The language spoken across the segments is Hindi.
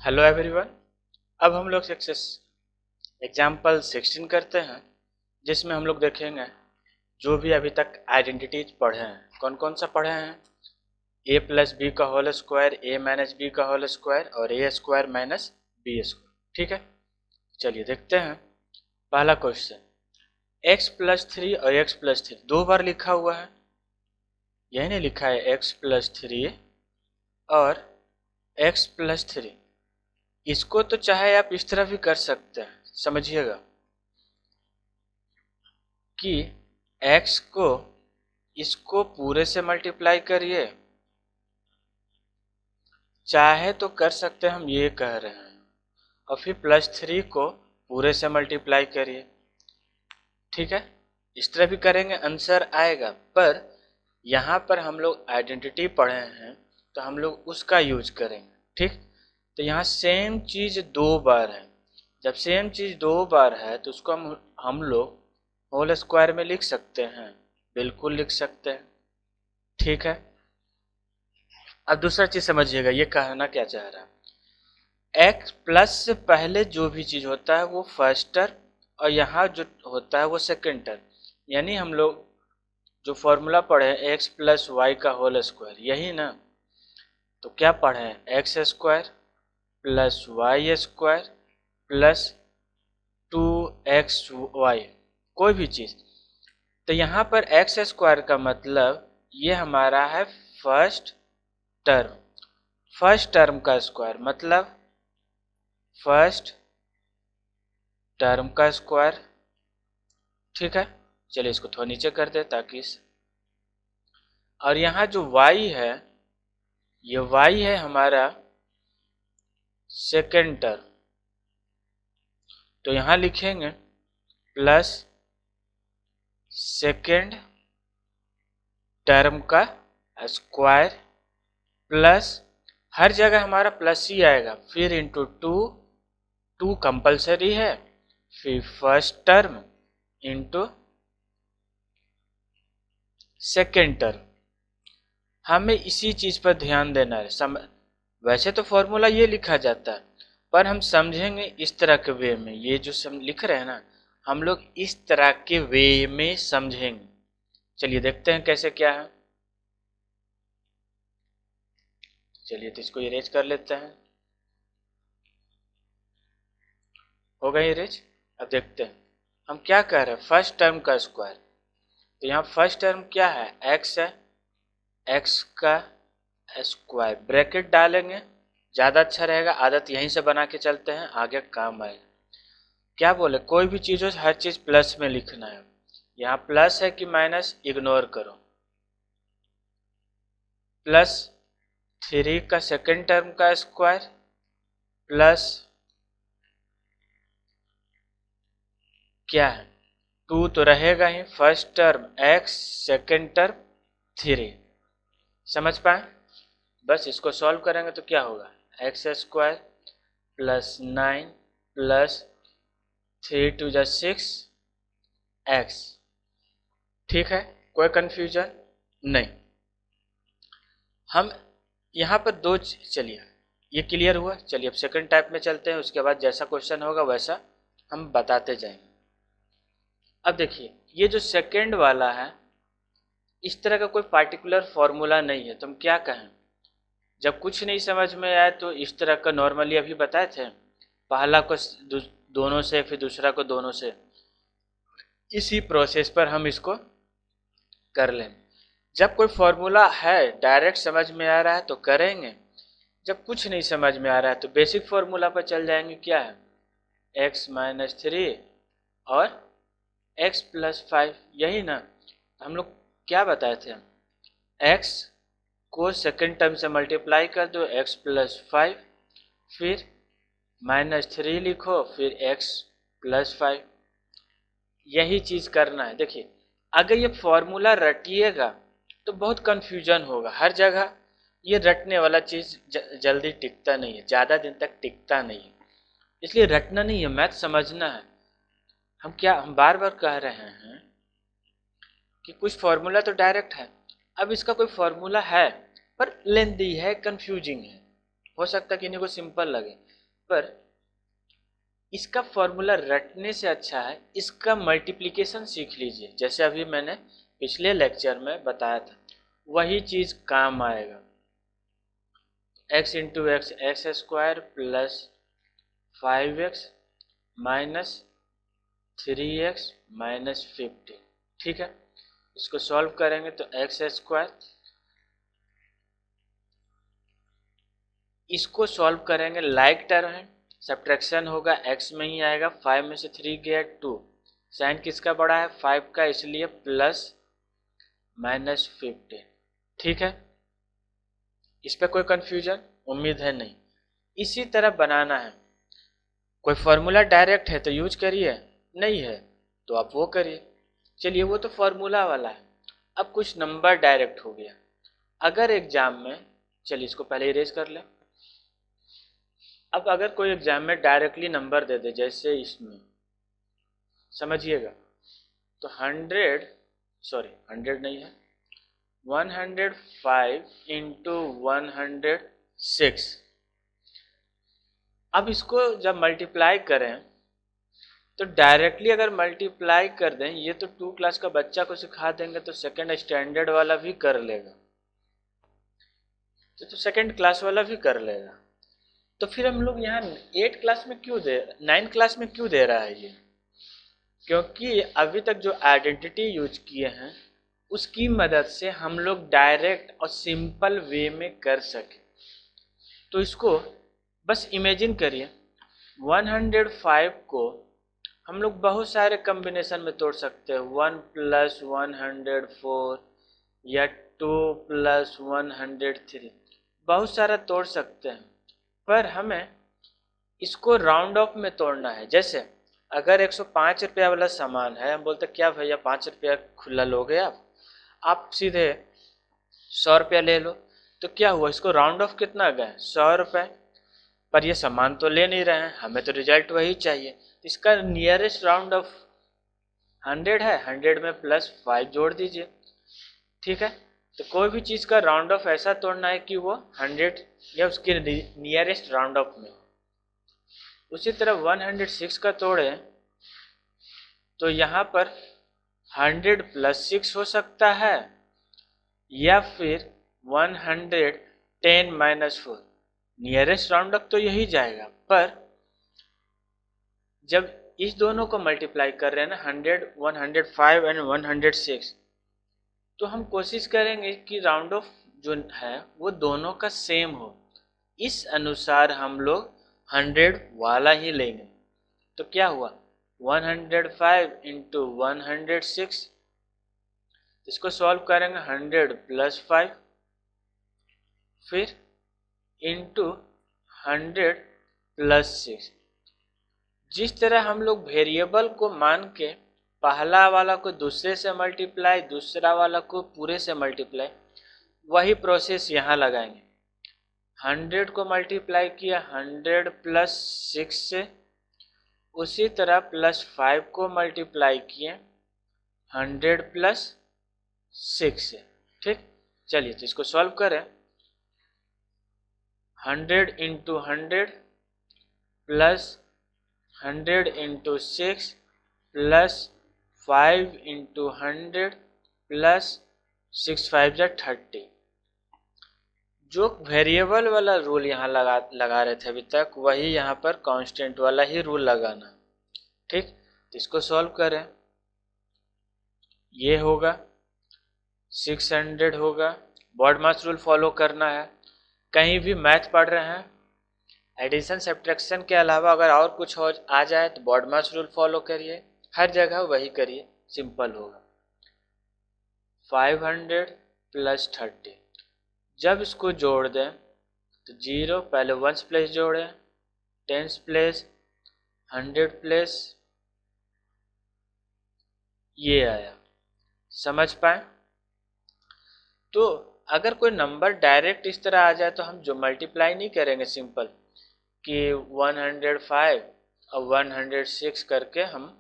Hello everyone. अब हम लोग सक्सेस एग्जाम्पल 16 करते हैं, जिसमें हम लोग देखेंगे जो भी अभी तक आइडेंटिटीज पढ़े हैं। कौन कौन सा पढ़े हैं? ए प्लस बी का होल स्क्वायर, ए माइनस बी का होल स्क्वायर और ए स्क्वायर माइनस बी स्क्वायर। ठीक है, चलिए देखते हैं। पहला क्वेश्चन, एक्स प्लस थ्री और एक्स प्लस थ्री दो बार लिखा हुआ है। यही नहीं लिखा है एक्स प्लस थ्री और एक्स प्लस थ्री। इसको तो चाहे आप इस तरह भी कर सकते हैं, समझिएगा कि x को इसको पूरे से मल्टीप्लाई करिए, चाहे तो कर सकते हैं हम ये कह रहे हैं, और फिर प्लस थ्री को पूरे से मल्टीप्लाई करिए। ठीक है, इस तरह भी करेंगे, आंसर आएगा। पर यहाँ पर हम लोग आइडेंटिटी पढ़े हैं तो हम लोग उसका यूज करेंगे। ठीक, तो यहाँ सेम चीज दो बार है। जब सेम चीज दो बार है तो उसको हम लोग होल स्क्वायर में लिख सकते हैं, बिल्कुल लिख सकते हैं। ठीक है, अब दूसरा चीज समझिएगा, ये कहना क्या चाह रहा है। एक्स प्लस से पहले जो भी चीज होता है वो फर्स्ट टर्म, और यहाँ जो होता है वो सेकेंड टर्म। यानी हम लोग जो फॉर्मूला पढ़े एक्स प्लस वाई का होल स्क्वायर, यही ना। तो क्या पढ़े? X square plus y square plus 2xy, कोई भी चीज। तो यहाँ पर एक्स स्क्वायर का मतलब ये हमारा है फर्स्ट टर्म। फर्स्ट टर्म का स्क्वायर मतलब फर्स्ट टर्म का स्क्वायर। ठीक है, चलिए इसको थोड़ा नीचे कर दे ताकि और यहाँ जो y है, ये y है हमारा सेकेंड टर्म। तो यहाँ लिखेंगे प्लस सेकेंड टर्म का स्क्वायर प्लस, हर जगह हमारा प्लस ही आएगा, फिर इंटू टू, टू कंपल्सरी है, फिर first term into second term. हमें इसी चीज पर ध्यान देना है। वैसे तो फॉर्मूला ये लिखा जाता है, पर हम समझेंगे इस तरह के वे में। ये जो लिख रहे हैं ना, हम लोग इस तरह के वे में समझेंगे। चलिए देखते हैं कैसे क्या है। चलिए तो इसको इरेज कर लेते हैं। हो गया इरेज। अब देखते हैं हम क्या कह रहे हैं, फर्स्ट टर्म का स्क्वायर। तो यहाँ फर्स्ट टर्म क्या है? एक्स है, एक्स का स्क्वायर ब्रैकेट डालेंगे, ज़्यादा अच्छा रहेगा। आदत यहीं से बना के चलते हैं, आगे काम आएगा। क्या बोले, कोई भी चीज़ हो हर चीज़ प्लस में लिखना है। यहाँ प्लस है कि माइनस इग्नोर करो। प्लस थ्री का सेकेंड टर्म का स्क्वायर प्लस क्या है, टू तो रहेगा ही, first term X second term three. समझ पाए? बस इसको सॉल्व करेंगे तो क्या होगा, X square plus 9 plus 3 two 6 X. ठीक है, कोई कंफ्यूजन नहीं। हम यहाँ पर दो, चलिए ये क्लियर हुआ। चलिए अब सेकंड टाइप में चलते हैं, उसके बाद जैसा क्वेश्चन होगा वैसा हम बताते जाएंगे। अब देखिए, ये जो सेकंड वाला है, इस तरह का कोई पार्टिकुलर फॉर्मूला नहीं है। तुम क्या कहें, जब कुछ नहीं समझ में आए तो इस तरह का नॉर्मली अभी बताए थे, पहला को दोनों से, फिर दूसरा को दोनों से। इसी प्रोसेस पर हम इसको कर लें। जब कोई फॉर्मूला है डायरेक्ट समझ में आ रहा है तो करेंगे, जब कुछ नहीं समझ में आ रहा है तो बेसिक फॉर्मूला पर चल जाएंगे। क्या है, एक्स माइनस थ्री और एक्स प्लस फाइव, यही ना। हम लोग क्या बताए थे, एक्स को सेकंड टर्म से मल्टीप्लाई कर दो, एक्स प्लस फाइव, फिर माइनस थ्री लिखो, फिर एक्स प्लस फाइव। यही चीज करना है। देखिए, अगर ये फॉर्मूला रटिएगा तो बहुत कंफ्यूजन होगा हर जगह। ये रटने वाला चीज जल्दी टिकता नहीं है, ज्यादा दिन तक टिकता नहीं है। इसलिए रटना नहीं है, मैथ समझना है। हम बार बार कह रहे हैं कि कुछ फॉर्मूला तो डायरेक्ट है, अब इसका कोई फॉर्मूला है पर लेंदी है, कंफ्यूजिंग है। हो सकता है कि इन्हीं को सिंपल लगे, पर इसका फॉर्मूला रटने से अच्छा है इसका मल्टीप्लिकेशन सीख लीजिए। जैसे अभी मैंने पिछले लेक्चर में बताया था, वही चीज़ काम आएगा। x into x x square plus 5x minus 3x minus 50। ठीक है, इसको सॉल्व करेंगे तो एक्स स्क्वायर, इसको सॉल्व करेंगे लाइक टर्म है, सब्ट्रैक्शन होगा x में ही आएगा, 5 में से 3 गया 2, साइन किसका बड़ा है 5 का, इसलिए प्लस माइनस 15। ठीक है, इस पर कोई कंफ्यूजन उम्मीद है नहीं। इसी तरह बनाना है। कोई फॉर्मूला डायरेक्ट है तो यूज करिए, नहीं है तो आप वो करिए। चलिए वो तो फॉर्मूला वाला है, अब कुछ नंबर डायरेक्ट हो गया। अगर एग्जाम में, चलिए इसको पहले इरेज कर लें। अब अगर कोई एग्जाम में डायरेक्टली नंबर दे दे, जैसे इसमें समझिएगा, तो 100 नहीं है, 105 इंटू 106। अब इसको जब मल्टीप्लाई करें तो डायरेक्टली अगर मल्टीप्लाई कर दें, ये तो 2 क्लास का बच्चा को सिखा देंगे तो सेकंड स्टैंडर्ड वाला भी कर लेगा, तो सेकंड क्लास वाला भी कर लेगा। तो फिर हम लोग यहाँ 8 क्लास में क्यों दे, 9 क्लास में क्यों दे रहा है ये? क्योंकि अभी तक जो आइडेंटिटी यूज किए हैं उसकी मदद से हम लोग डायरेक्ट और सिंपल वे में कर सके। तो इसको बस इमेजिन करिए, 105 को हम लोग बहुत सारे कॉम्बिनेशन में तोड़ सकते हैं, 1 प्लस 104 या 2 प्लस 103, बहुत सारा तोड़ सकते हैं। पर हमें इसको राउंड ऑफ में तोड़ना है। जैसे अगर 105 रुपया वाला सामान है, हम बोलते क्या भैया 5 रुपया खुला लोगे आप सीधे 100 रुपया ले लो, तो क्या हुआ, इसको राउंड ऑफ कितना गए 100 रुपये, पर ये सामान तो ले नहीं रहे हैं, हमें तो रिजल्ट वही चाहिए। तो इसका नियरेस्ट राउंड ऑफ 100 है, 100 में प्लस 5 जोड़ दीजिए। ठीक है, तो कोई भी चीज़ का राउंड ऑफ ऐसा तोड़ना है कि वो 100 या उसके नियरेस्ट राउंड ऑफ में। उसी तरह 106 का तोड़े तो यहाँ पर 100 प्लस 6 हो सकता है, या फिर 110 माइनस 4। नियरेस्ट राउंड अप तो यही जाएगा, पर जब इस दोनों को मल्टीप्लाई कर रहे हैं ना, 100, 105 एंड 106, तो हम कोशिश करेंगे कि राउंड ऑफ जो है वो दोनों का सेम हो। इस अनुसार हम लोग 100 वाला ही लेंगे। तो क्या हुआ, 105 इंटू 106, इसको सॉल्व करेंगे 100 प्लस 5, फिर इंटू 100 प्लस 6। जिस तरह हम लोग वेरिएबल को मान के पहला वाला को दूसरे से मल्टीप्लाई, दूसरा वाला को पूरे से मल्टीप्लाई, वही प्रोसेस यहाँ लगाएंगे। 100 को मल्टीप्लाई किया 100 प्लस 6 से, उसी तरह प्लस 5 को मल्टीप्लाई किए 100 प्लस 6 से। ठीक, चलिए तो इसको सॉल्व करें। 100 into 100 plus 100 into 6 plus 5 into 100 plus 6 5 जा 30। जो वेरिएबल वाला रूल यहाँ लगा रहे थे अभी तक, वही यहाँ पर कांस्टेंट वाला ही रूल लगाना। ठीक, तो इसको सॉल्व करें, ये होगा 600 होगा। बॉड मास रूल फॉलो करना है। कहीं भी मैथ पढ़ रहे हैं, एडिशन सब्ट्रैक्शन के अलावा अगर और कुछ हो आ जाए तो बॉड मास रूल फॉलो करिए, हर जगह वही करिए, सिंपल होगा। 500 प्लस 30, जब इसको जोड़ दें तो 0, पहले 1s प्लेस जोड़ें, 10s प्लेस, 100 प्लेस, ये आया। समझ पाए? तो अगर कोई नंबर डायरेक्ट इस तरह आ जाए तो हम जो मल्टीप्लाई नहीं करेंगे सिंपल कि 105 और 106 करके हम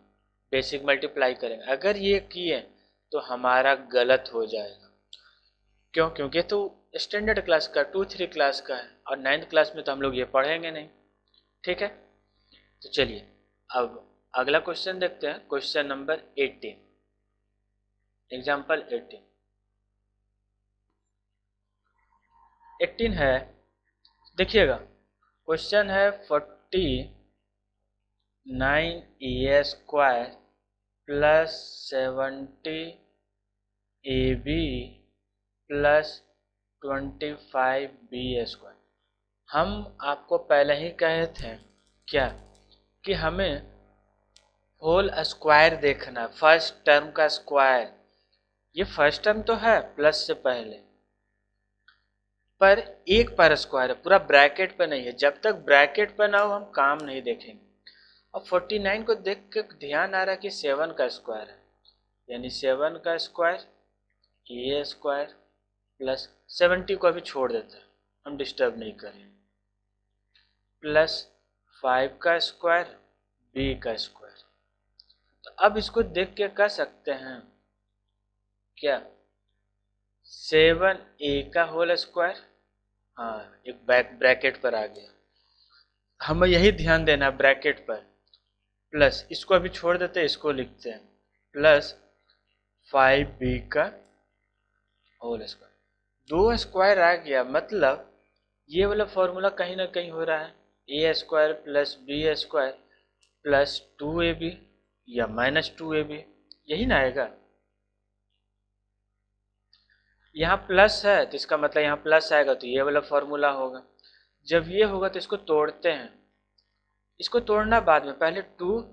बेसिक मल्टीप्लाई करेंगे। अगर ये किए तो हमारा गलत हो जाएगा। क्यों? क्योंकि तो स्टैंडर्ड क्लास का 2-3 क्लास का है, और 9th क्लास में तो हम लोग ये पढ़ेंगे नहीं। ठीक है, तो चलिए अब अगला क्वेश्चन देखते हैं। क्वेश्चन नंबर 18, एग्जाम्पल 18 है, देखिएगा। क्वेश्चन है 49a² plus 70ab plus 25b²। हम आपको पहले ही कहे थे क्या कि हमें होल स्क्वायर देखना, फर्स्ट टर्म का स्क्वायर। ये फर्स्ट टर्म तो है प्लस से पहले, पर एक पर स्क्वायर है, पूरा ब्रैकेट पे नहीं है। जब तक ब्रैकेट पे ना हो हम काम नहीं देखेंगे। अब 49 को देख के ध्यान आ रहा है कि 7 का स्क्वायर है, यानी 7 का स्क्वायर a² प्लस 70 को अभी छोड़ देते हैं, हम डिस्टर्ब नहीं करें, प्लस 5 का स्क्वायर b का स्क्वायर। तो अब इसको देख के कह सकते हैं क्या 7a का होल स्क्वायर, हाँ एक ब्रैकेट पर आ गया, हमें यही ध्यान देना है ब्रैकेट पर, प्लस इसको अभी छोड़ देते हैं, इसको लिखते हैं प्लस 5b का होल स्क्वायर। दो स्क्वायर आ गया, मतलब ये वाला फॉर्मूला कहीं ना कहीं हो रहा है a² plus b² plus 2ab या माइनस 2ab, यही ना आएगा। यहाँ प्लस है तो इसका मतलब यहाँ प्लस आएगा, तो ये वाला फॉर्मूला होगा। जब ये होगा तो इसको तोड़ते हैं, इसको तोड़ना बाद में, पहले 2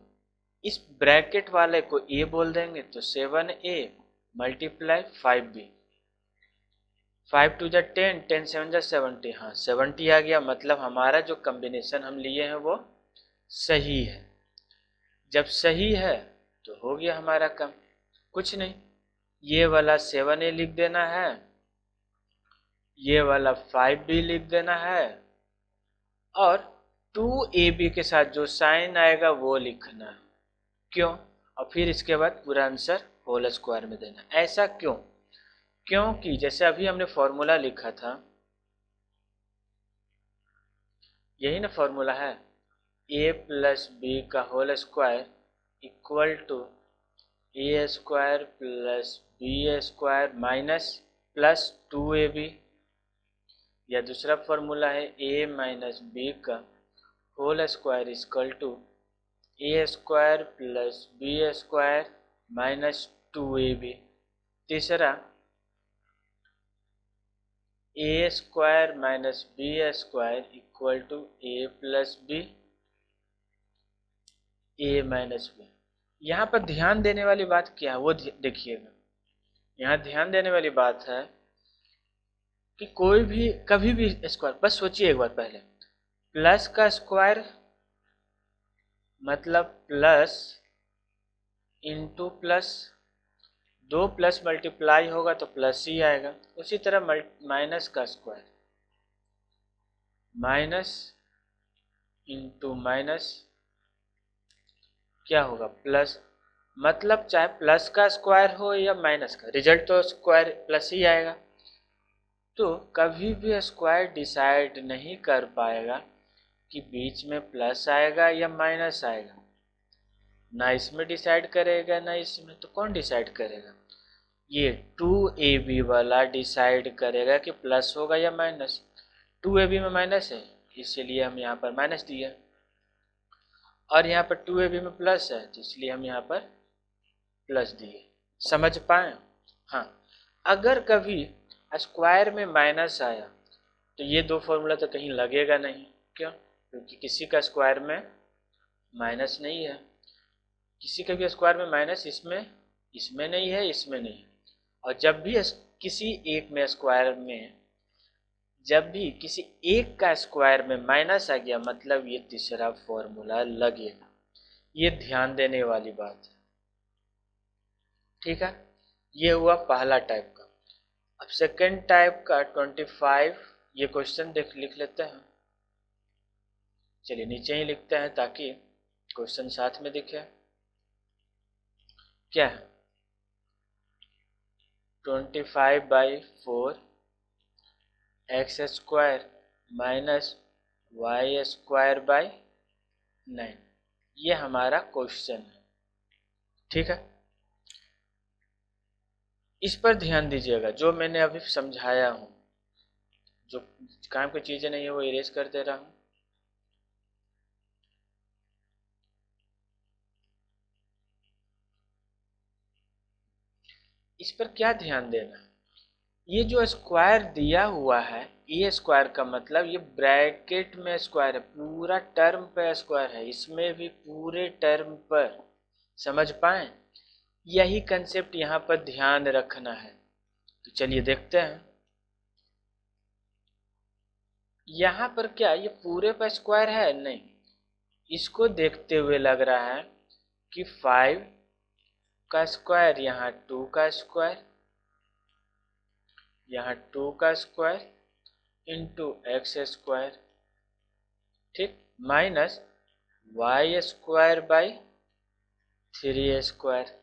इस ब्रैकेट वाले को a बोल देंगे, तो 7a मल्टीप्लाई 5b, 5 2 जा 10, 10 7 जा 70, हाँ 70 आ गया। मतलब हमारा जो कम्बिनेशन हम लिए हैं वो सही है। जब सही है तो हो गया हमारा काम, कुछ नहीं, ये वाला 7a लिख देना है, ये वाला 5b लिख देना है, और 2ab के साथ जो साइन आएगा वो लिखना है। क्यों? और फिर इसके बाद पूरा आंसर होल स्क्वायर में देना। ऐसा क्यों? क्योंकि जैसे अभी हमने फॉर्मूला लिखा था, यही ना फॉर्मूला है, a प्लस बी का whole square equal to a² plus b² minus plus 2ab, या दूसरा फॉर्मूला है a माइनस बी का whole square equal to a² plus b² minus 2ab। तीसरा a² minus b² equal to a plus b, a minus b. यहाँ पर ध्यान देने वाली बात क्या है वो देखिएगा। यहाँ ध्यान देने वाली बात है कि कोई भी कभी भी स्क्वायर, बस सोचिए एक बार पहले, प्लस का स्क्वायर मतलब प्लस इंटू प्लस, दो प्लस मल्टीप्लाई होगा तो प्लस ही आएगा। उसी तरह माइनस का स्क्वायर माइनस इंटू माइनस क्या होगा, प्लस। मतलब चाहे प्लस का स्क्वायर हो या माइनस का, रिजल्ट तो स्क्वायर प्लस ही आएगा। तो कभी भी स्क्वायर डिसाइड नहीं कर पाएगा कि बीच में प्लस आएगा या माइनस आएगा, ना इसमें डिसाइड करेगा ना इसमें, तो कौन डिसाइड करेगा? ये 2ab वाला डिसाइड करेगा कि प्लस होगा या माइनस। 2ab में माइनस है इसलिए हम यहाँ पर माइनस दिया, और यहाँ पर 2ab में प्लस है तो इसलिए हम यहाँ पर प्लस दिए। समझ पाए? हाँ, अगर कभी स्क्वायर में माइनस आया तो ये दो फॉर्मूला तो कहीं लगेगा नहीं। क्यों? क्योंकि किसी का स्क्वायर में माइनस नहीं है, किसी का भी स्क्वायर में माइनस इसमें नहीं है, इसमें नहीं है। और जब भी किसी एक में स्क्वायर में, जब भी किसी एक का स्क्वायर में माइनस आ गया मतलब ये तीसरा फॉर्मूला लगेगा। ये ध्यान देने वाली बात है। ठीक है, ये हुआ पहला टाइप का। अब सेकेंड टाइप का 25 ये क्वेश्चन लिख लेते हैं। चलिए नीचे ही लिखते हैं ताकि क्वेश्चन साथ में दिखे। क्या है? 25/4 x square minus y square by 9। ये हमारा क्वेश्चन है, ठीक है। इस पर ध्यान दीजिएगा, जो मैंने अभी समझाया हूँ, जो काम की चीज़ें नहीं है वो इरेज कर दे रहा हूँ। इस पर क्या ध्यान देना है, ये जो स्क्वायर दिया हुआ है, ये स्क्वायर का मतलब ये ब्रैकेट में स्क्वायर है, पूरा टर्म पे स्क्वायर है, इसमें भी पूरे टर्म पर। समझ पाए? यही कंसेप्ट यहाँ पर ध्यान रखना है। तो चलिए देखते हैं यहाँ पर क्या ये पूरे पर स्क्वायर है, नहीं। इसको देखते हुए लग रहा है कि 5 का स्क्वायर, यहाँ 2 का स्क्वायर, यहाँ 2 का स्क्वायर इंटू एक्स स्क्वायर, ठीक, minus y square by 3 square.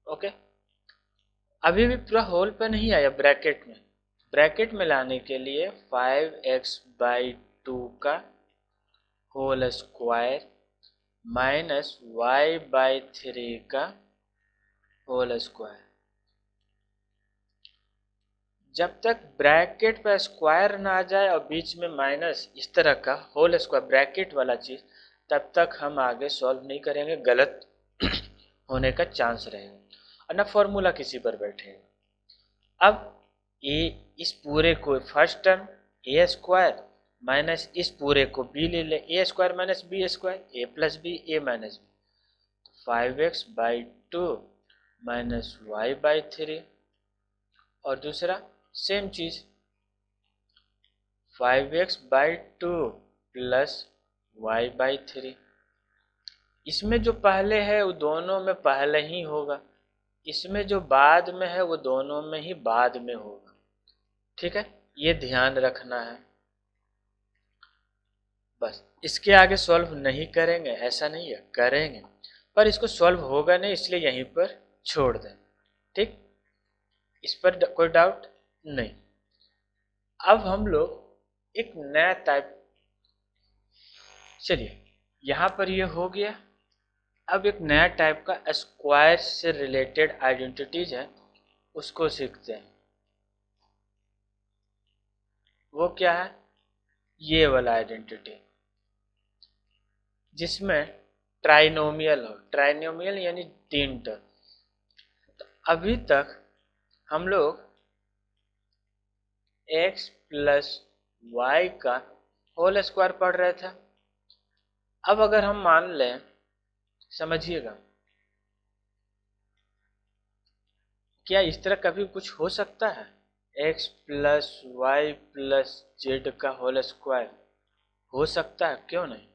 Okay, अभी भी पूरा होल पे नहीं आया, ब्रैकेट में। ब्रैकेट में लाने के लिए 5x बाई 2 का whole square minus Y by 3 का होल स्क्वायर। जब तक ब्रैकेट पर स्क्वायर ना आ जाए और बीच में माइनस इस तरह का होल स्क्वायर ब्रैकेट वाला चीज, तब तक हम आगे सॉल्व नहीं करेंगे, गलत होने का चांस रहेगा और ना फॉर्मूला किसी पर बैठेगा। अब ए, इस पूरे को first term A square minus इस पूरे को बी ले ले, A square minus B square, A plus B A minus B, 5x by 2 minus Y by 3। और दूसरा सेम चीज 5x by 2 plus Y by 3। इसमें जो पहले है वो दोनों में पहले ही होगा, इसमें जो बाद में है वो दोनों में ही बाद में होगा, ठीक है। ये ध्यान रखना है। बस इसके आगे सॉल्व नहीं करेंगे ऐसा नहीं है, करेंगे, पर इसको सॉल्व होगा नहीं, इसलिए यहीं पर छोड़ दें, ठीक। इस पर कोई डाउट नहीं। अब हम लोग एक नया टाइप, चलिए यहां पर ये हो गया। अब एक नया टाइप का स्क्वायर से रिलेटेड आइडेंटिटीज है, उसको सीखते हैं। वो क्या है? ये वाला आइडेंटिटी जिसमें ट्राइनोमियल हो, ट्राइनोमियल यानी 3 टर्म। तो अभी तक हम लोग x प्लस वाई का होल स्क्वायर पढ़ रहे थे। अब अगर हम मान लें, समझिएगा, क्या इस तरह कभी कुछ हो सकता है? x plus y plus z का होल स्क्वायर हो सकता है, क्यों नहीं।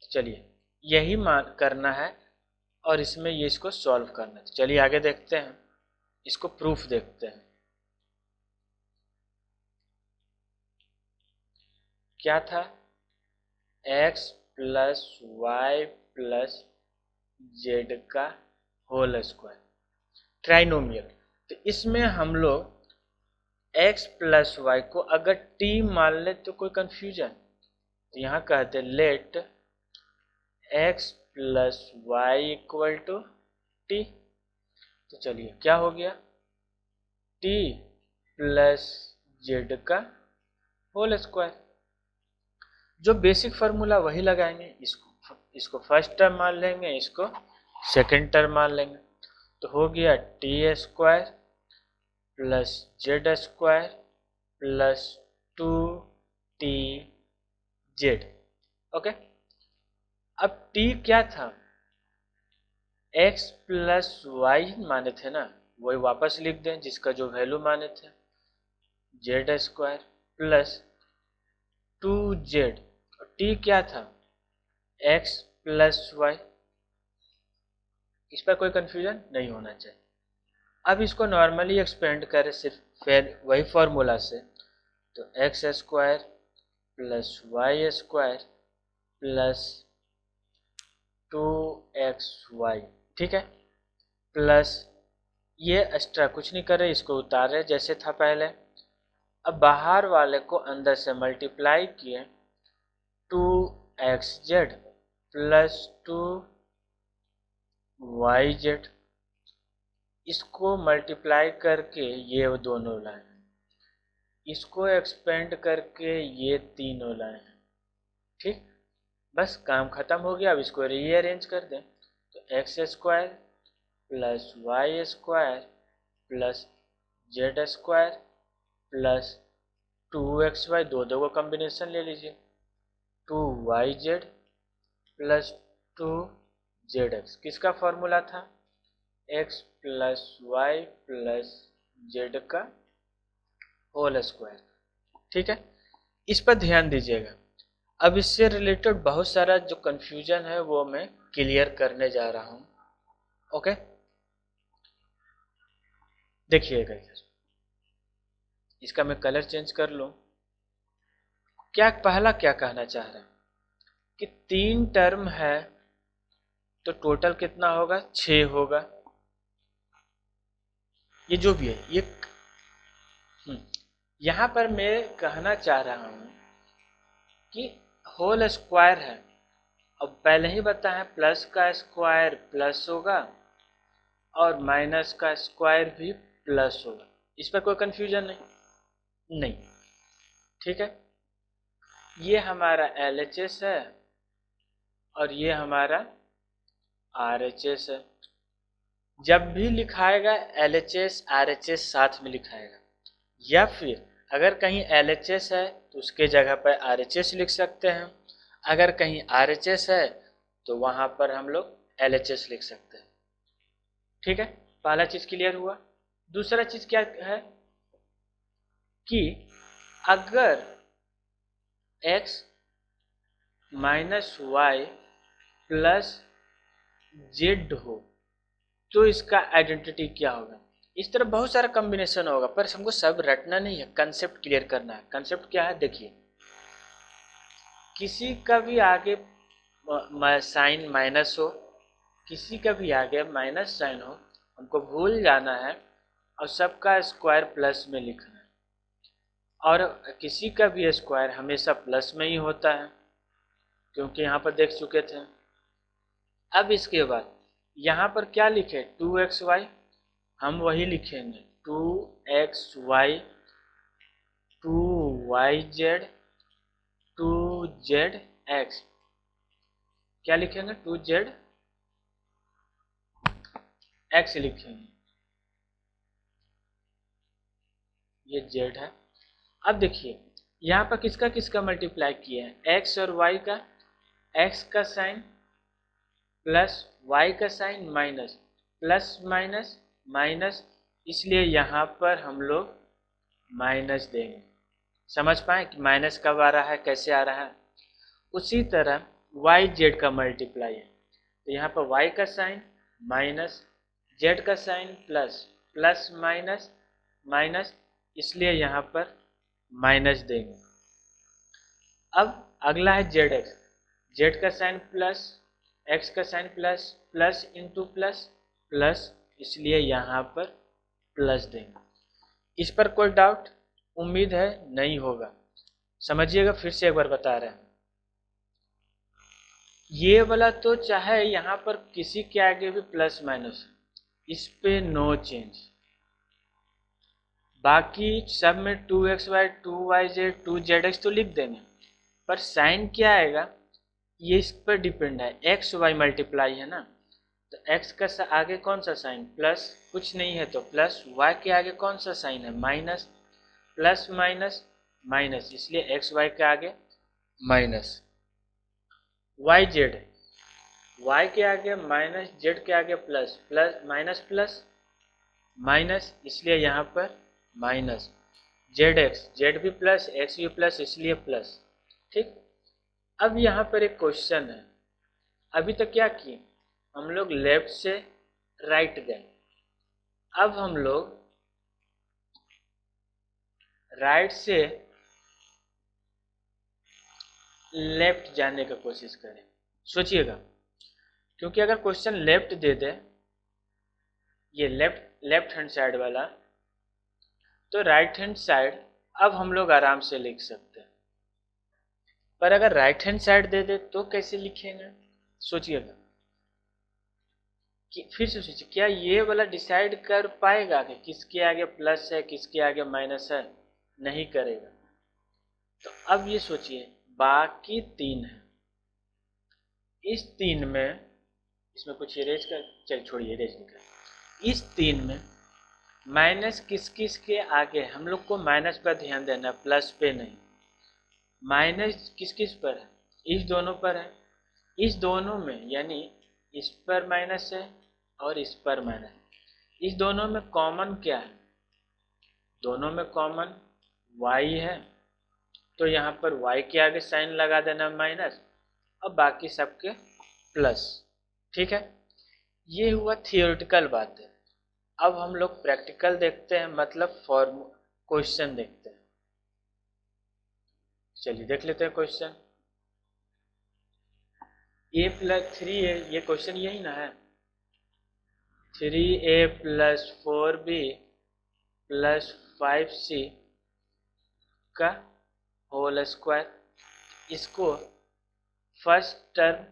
चलिए यही मान करना है और इसमें ये इसको सॉल्व करना है। चलिए आगे देखते हैं, इसको प्रूफ देखते हैं। क्या था? x plus y plus z का होल स्क्वायर, ट्राइनोमियल। तो इसमें हम लोग x प्लस वाई को अगर t मान ले तो कोई कंफ्यूजन, तो यहाँ कहते let x plus y equal to t. तो चलिए क्या हो गया, t प्लस जेड का होल स्क्वायर। जो बेसिक फार्मूला वही लगाएंगे, इसको फर्स्ट टर्म मान लेंगे, इसको सेकंड टर्म मान लेंगे। तो हो गया T square plus z square plus 2t Z. Okay, अब t क्या था? x प्लस वाई माने थे ना, वही वापस लिख दें जिसका जो वैल्यू माने थे, Z square plus 2z। t क्या था? x plus y. इस पर कोई कंफ्यूजन नहीं होना चाहिए। अब इसको नॉर्मली एक्सपेंड करें सिर्फ फिर वही फॉर्मूला से, तो x square plus y square plus 2xy, ठीक है, प्लस ये एक्स्ट्रा कुछ नहीं कर रहे, इसको उतार रहे जैसे था पहले। अब बाहर वाले को अंदर से मल्टीप्लाई किए 2xz प्लस 2yz, इसको मल्टीप्लाई करके ये दोनों लाए, इसको एक्सपेंड करके ये तीनों लाए। ठीक, बस काम खत्म हो गया। अब इसको रीअरेंज कर दें तो x square plus y square plus z square plus 2xy, दो दो को कॉम्बिनेशन ले लीजिए, 2yz प्लस 2zx, किसका फॉर्मूला था, x plus y plus z का होल स्क्वायर। ठीक है, इस पर ध्यान दीजिएगा। अब इससे रिलेटेड बहुत सारा जो कंफ्यूजन है वो मैं क्लियर करने जा रहा हूं। ओके, देखिएगा इधर, इसका मैं कलर चेंज कर लूं। क्या पहला क्या कहना चाह रहा है कि 3 टर्म है तो टोटल कितना होगा, 6 होगा। ये जो भी है ये यहां पर मैं कहना चाह रहा हूं कि होल स्क्वायर है। अब पहले ही बताया प्लस का स्क्वायर प्लस होगा और माइनस का स्क्वायर भी प्लस होगा, इस पर कोई कंफ्यूजन नहीं। ठीक है, ये हमारा LHS है और ये हमारा RHS है। जब भी लिखाएगा LHS RHS साथ में लिखाएगा, या फिर अगर कहीं LHS है तो उसके जगह पर RHS लिख सकते हैं, अगर कहीं RHS है तो वहां पर हम लोग LHS लिख सकते हैं। ठीक है, पहला चीज क्लियर हुआ। दूसरा चीज क्या है कि अगर x minus y plus z हो तो इसका आइडेंटिटी क्या होगा। इस तरह बहुत सारा कॉम्बिनेशन होगा, पर हमको सब रटना नहीं है, कंसेप्ट क्लियर करना है। कंसेप्ट क्या है, देखिए, किसी का भी आगे साइन माइनस हो, किसी का भी आगे माइनस साइन हो, हमको भूल जाना है और सबका स्क्वायर प्लस में लिखना है। और किसी का भी स्क्वायर हमेशा प्लस में ही होता है, क्योंकि यहाँ पर देख चुके थे। अब इसके बाद यहाँ पर क्या लिखे, 2xy, हम वही लिखेंगे 2xy 2yz 2zx। क्या लिखेंगे, 2zx लिखेंगे, ये z है। अब देखिए यहाँ पर किसका किसका मल्टीप्लाई किया है, x और y का, x का साइन प्लस y का sine minus, plus minus minus, इसलिए यहाँ पर हम लोग माइनस देंगे। समझ पाए कि माइनस कब आ रहा है, कैसे आ रहा है। उसी तरह y z का मल्टीप्लाई है तो यहाँ पर y का साइन माइनस, z का sine plus, plus minus minus, इसलिए यहाँ पर माइनस देंगे। अब अगला है zx, z का साइन प्लस, x का sine plus, plus into plus plus, इसलिए यहाँ पर प्लस देंगे। इस पर कोई डाउट, उम्मीद है नहीं होगा। समझिएगा, फिर से एक बार बता रहे हैं, ये वाला तो चाहे यहाँ पर किसी के आगे भी प्लस माइनस, इस पे नो चेंज। बाकी सब में 2xy 2yz 2zx तो लिख देंगे, पर साइन क्या आएगा ये इस पर डिपेंड है। एक्स वाई मल्टीप्लाई है ना, तो x का आगे कौन सा साइन, प्लस, कुछ नहीं है तो प्लस, y के आगे कौन सा साइन है, माइनस, प्लस माइनस माइनस, इसलिए एक्स वाई के आगे माइनस। वाई जेड, y के आगे माइनस, z के आगे plus, plus minus plus minus, इसलिए यहाँ पर माइनस। जेड एक्स, जेड भी प्लस एक्स भी प्लस, इसलिए प्लस। ठीक, अब यहाँ पर एक क्वेश्चन है, अभी तक क्या किए हम लोग, लेफ्ट से राइट गए, अब हम लोग राइट से लेफ्ट जाने का कोशिश करें। सोचिएगा, क्योंकि अगर क्वेश्चन लेफ्ट दे दे, ये लेफ्ट हैंड साइड वाला, तो राइट हैंड साइड अब हम लोग आराम से लिख सकते हैं। पर अगर राइट हैंड साइड दे दे तो कैसे लिखेंगे, सोचिएगा कि फिर से सोचिए, क्या ये वाला डिसाइड कर पाएगा कि किसके आगे प्लस है किसके आगे माइनस है? नहीं करेगा। तो अब ये सोचिए बाकी तीन है, इस तीन में, इसमें कुछ इरेज कर, चल छोड़िए इरेज नहीं कर, इस तीन में माइनस किस किस के आगे? हम लोग को माइनस पर ध्यान देना, प्लस पे नहीं। माइनस किस किस पर है? इस दोनों पर है। इस दोनों में यानी इस पर माइनस है और इस पर माइनस। इस दोनों में कॉमन क्या है? दोनों में कॉमन y है, तो यहाँ पर y के आगे साइन लगा देना माइनस और बाकी सबके प्लस। ठीक है, ये हुआ थियोरेटिकल बात है। अब हम लोग प्रैक्टिकल देखते हैं, मतलब फॉर्म क्वेश्चन देखते हैं। चलिए देख लेते हैं क्वेश्चन। a प्लस 3a, ये क्वेश्चन यही ना है। 3a plus 4b plus 5c का होल स्क्वायर, इसको फर्स्ट टर्म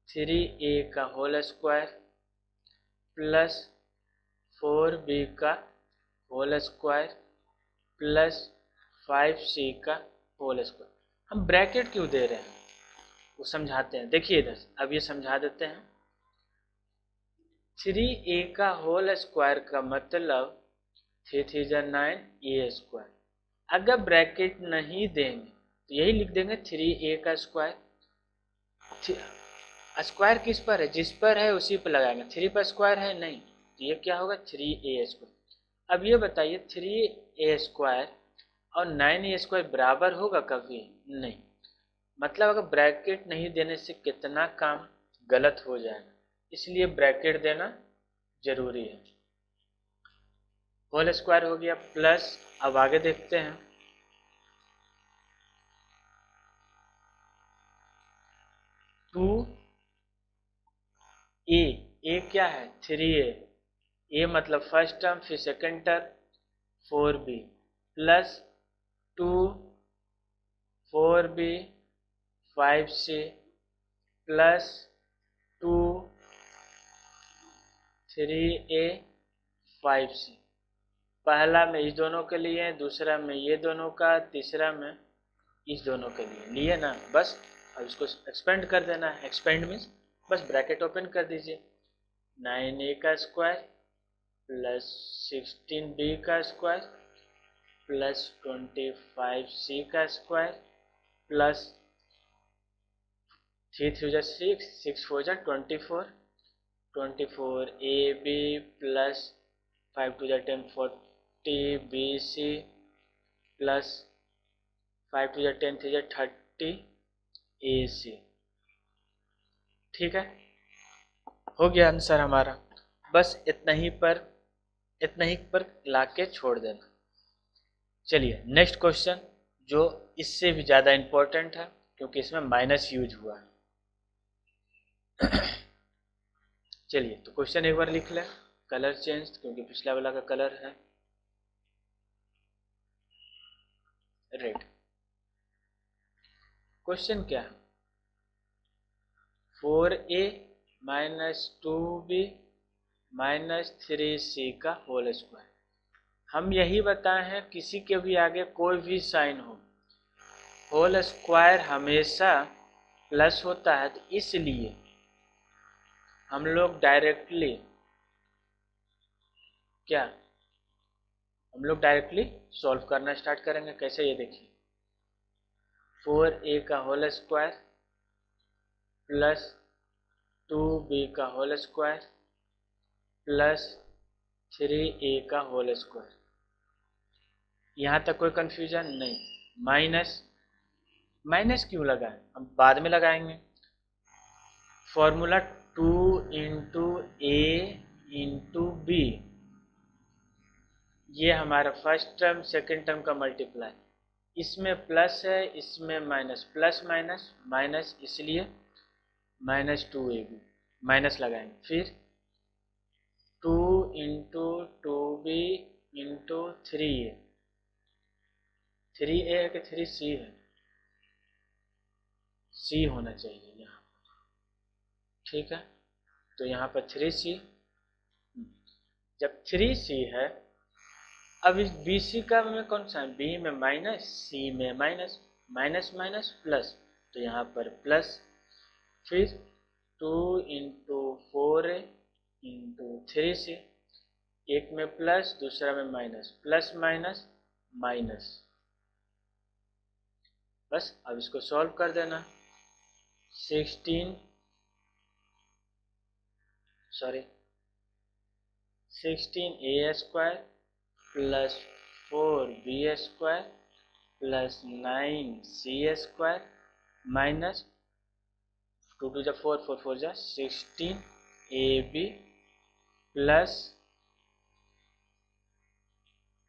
3a का होल स्क्वायर प्लस 4b का होल स्क्वायर प्लस 5c का होल स्क्वायर। हम ब्रैकेट क्यों दे रहे हैं वो समझाते हैं। देखिए इधर, अब ये समझा देते हैं। 3a का होल स्क्वायर का मतलब 3 3 जा 9 a स्क्वायर। अगर ब्रैकेट नहीं देंगे तो यही लिख देंगे 3a का स्क्वायर। स्क्वायर किस पर है? जिस पर है उसी पर लगाएंगे। 3 पर स्क्वायर है नहीं, तो ये क्या होगा 3a स्क्वायर। अब ये बताइए 3a स्क्वायर और 9a स्क्वायर बराबर होगा कभी? नहीं। मतलब अगर ब्रैकेट नहीं देने से कितना काम गलत हो जाएगा, इसलिए ब्रैकेट देना जरूरी है। होल स्क्वायर हो गया प्लस, अब आगे देखते हैं। 2a क्या है? 3a, a मतलब फर्स्ट टर्म, फिर second term 4b plus 2 4b 5c plus 2 3a 5c। पहला में इस दोनों के लिए, दूसरा में ये दोनों का, तीसरा में इस दोनों के लिए लिए ना, बस अब इसको एक्सपेंड कर देना है। एक्सपेंड मीन्स बस ब्रैकेट ओपन कर दीजिए। 9a का स्क्वायर प्लस 16b का स्क्वायर प्लस 25c का स्क्वायर प्लस 3 3 जा 6, 6 4 जा 24, 24ab प्लस 5 2 जा 10 40bc प्लस 5 2 जा 10 3 जा 30ac। ठीक है, हो गया आंसर हमारा। बस इतना ही पर लाके छोड़ देना। चलिए नेक्स्ट क्वेश्चन, जो इससे भी ज़्यादा इम्पोर्टेंट है क्योंकि इसमें माइनस यूज हुआ है। चलिए तो क्वेश्चन एक बार लिख लें। कलर चेंज, क्योंकि पिछला वाला का कलर है रेड। क्वेश्चन क्या है? 4a minus 2b minus 3c का होल स्क्वायर। हम यही बताए हैं किसी के भी आगे कोई भी साइन हो, होल स्क्वायर हमेशा प्लस होता है, तो इसलिए हम लोग डायरेक्टली क्या, हम लोग डायरेक्टली सॉल्व करना स्टार्ट करेंगे। कैसे, ये देखिए। 4a का होल स्क्वायर प्लस 2b का होल स्क्वायर प्लस 3a का होल स्क्वायर। यहाँ तक कोई कंफ्यूजन नहीं। माइनस, माइनस क्यों लगाएं, हम बाद में लगाएंगे। फॉर्मूला 2 इंटू ए इंटू बी, ये हमारा फर्स्ट टर्म सेकंड टर्म का मल्टीप्लाई। इसमें प्लस है, इसमें माइनस, प्लस माइनस माइनस, इसलिए माइनस 2ab माइनस लगाएंगे। फिर 2 into 2b into 3a, 3a है कि 3c है? c होना चाहिए यहाँ, ठीक है। तो यहाँ पर 3c, जब 3c है, अब इस BC का में कौन सा है? B में माइनस, C में माइनस, माइनस माइनस प्लस, तो यहाँ पर प्लस, फिर 2 इंटू 4a इंटू 3c, एक में प्लस दूसरा में माइनस, प्लस माइनस माइनस, बस अब इसको सॉल्व कर देना। 16a square plus 4b square plus 9c square minus 2 टू जा 4, 4 4 जा 16ab प्लस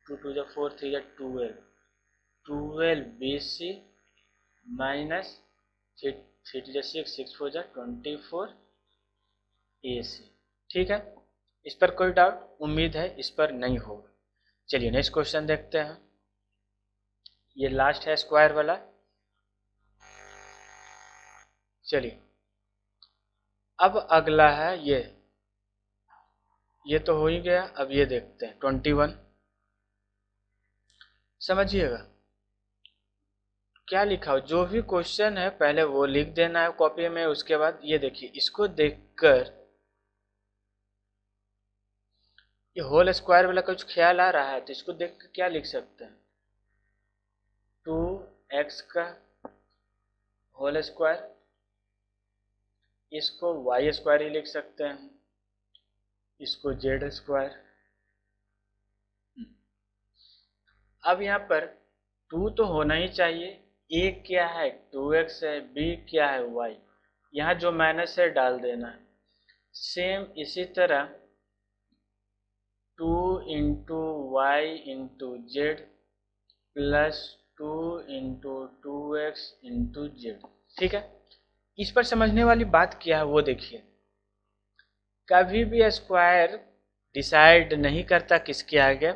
2 टू जा 4, 3 जा 12, 12bc माइनस 3 टू जा 6, 6 4 जा 24ac। ठीक है, इस पर कोई डाउट? उम्मीद है इस पर नहीं होगा। चलिए नेक्स्ट क्वेश्चन देखते हैं, ये लास्ट है स्क्वायर वाला। चलिए अब अगला है ये तो हो ही गया। अब ये देखते हैं 21, समझिएगा क्या लिखा हो। जो भी क्वेश्चन है पहले वो लिख देना है कॉपी में, उसके बाद ये देखिए, इसको देखकर ये होल स्क्वायर वाला कुछ ख्याल आ रहा है, तो इसको देख कर क्या लिख सकते हैं? 2x का होल स्क्वायर, इसको y स्क्वायर ही लिख सकते हैं, इसको z स्क्वायर। अब यहाँ पर 2 तो होना ही चाहिए, a क्या है? 2x है, b क्या है? y। यहाँ जो माइनस है डाल देना है। सेम इसी तरह 2 into y into z plus 2 into 2x into z. ठीक है, इस पर समझने वाली बात क्या है वो देखिए। कभी भी स्क्वायर डिसाइड नहीं करता किसके आगे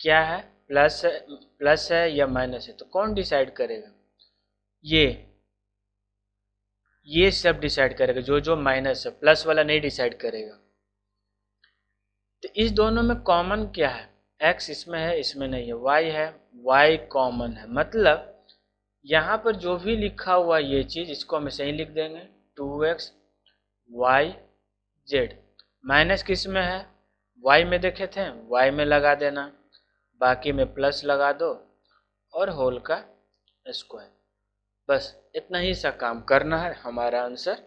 क्या है, प्लस है या माइनस है। तो कौन डिसाइड करेगा? ये सब डिसाइड करेगा, जो माइनस है, प्लस वाला नहीं डिसाइड करेगा। तो इस दोनों में कॉमन क्या है? x इसमें है, इसमें नहीं है, y है, y कॉमन है। मतलब यहाँ पर जो भी लिखा हुआ ये चीज, इसको हम ऐसे ही लिख देंगे 2x y z। माइनस किस में है? y में देखे थे, y में लगा देना, बाकी में प्लस लगा दो और होल का स्क्वायर। बस इतना ही सा काम करना है, हमारा आंसर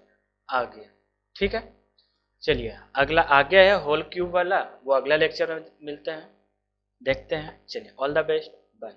आ गया। ठीक है, चलिए अगला आ गया है होल क्यूब वाला, वो अगला लेक्चर में मिलते हैं, देखते हैं। चलिए ऑल द बेस्ट, बाय।